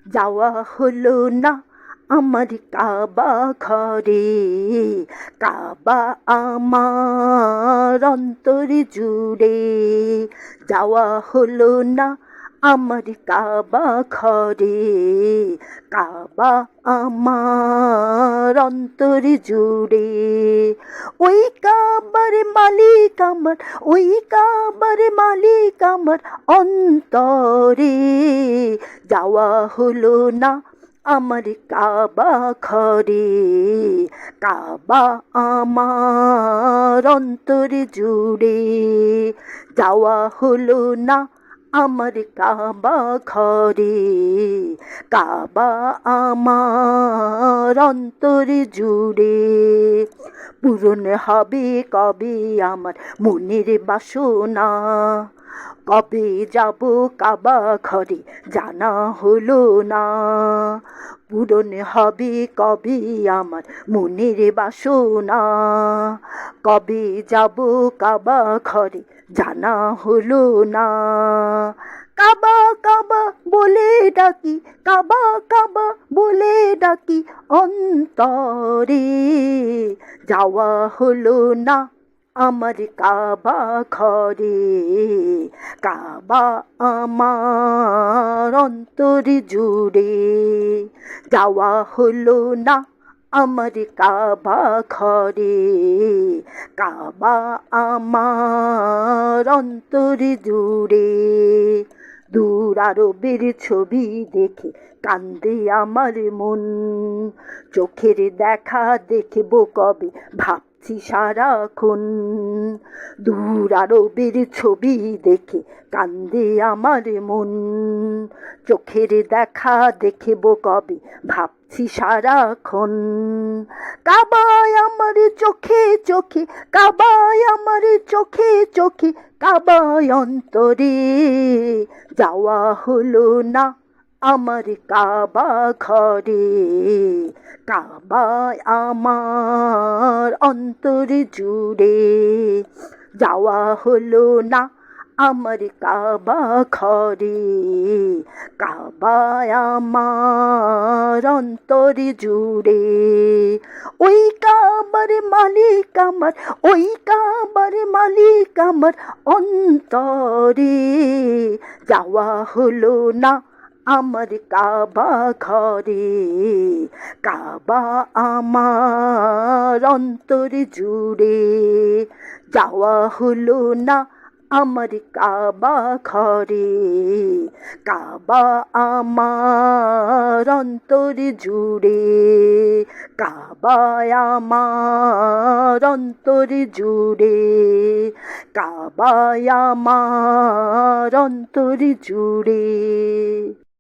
যাওয়া হলো না আমার কাবা ঘরে, কাবা আমার অন্তর জুড়ে। যাওয়া হলো না আমার কাবা ঘরে, কাবা আমার অন্তর জুড়ে। ওই কাবার মালিক আমার, ওই কাবার মালিক আমার অন্তরে। যাওয়া হলো না আমার কাবা ঘরে, কাবা আমার অন্তর জুড়ে। যাওয়া হলো না আমার কাবা ঘরে, কাবা আমার অন্তর জুড়ে। পূরণ হবে কবে আমার মনের বাসনা, কবে যাব কাবা ঘরে জানা হলো না। পূরণ হবে কবে আমার মনের বাসনা, কবে যাব কাবা ঘরে জানা হলো না। কাবা কাবা বলে ডাকি, কাবা কাবা বলে ডাকি অন্তরে। যাওয়া হলো না আমার কাবা ঘরে, কাবা আমার অন্তর জুড়ে। যাওয়া হলো না আমার কাবা ঘরে, কাবা আমার অন্তর জুড়ে। দূর আরবের ছবি দেখে কান্দে আমার মন, চোখের দেখা দেখব কবে ভাবছি সারাক্ষণ। দূর আরবের ছবি দেখে কান্দে আমার মন, চোখের দেখা দেখব কবে ভাবছি সারাক্ষণ। কাবায় আমার চোখে চোখে, কাবায় আমার চোখে চোখে, কাবায় অন্তরে। যাওয়া হলো না আমার কাবা ঘরে, কাবায় আমার অন্তর জুড়ে। যাওয়া হলো না আমার কাবা ঘরে, কাবায় আমার অন্তর জুড়ে। ওই কাবার মালিক আমার, ওই কাবার মালিক আমার অন্তরে। যাওয়া হলো না আমার কাবা ঘরে, কাবা আমার অন্তর জুড়ে। যাওয়া হলো না আমার কাবা ঘরে, কাবা আমার অন্তর জুড়ে। কাবা আমার অন্তর জুড়ে, কাবা আমার অন্তর জুড়ে।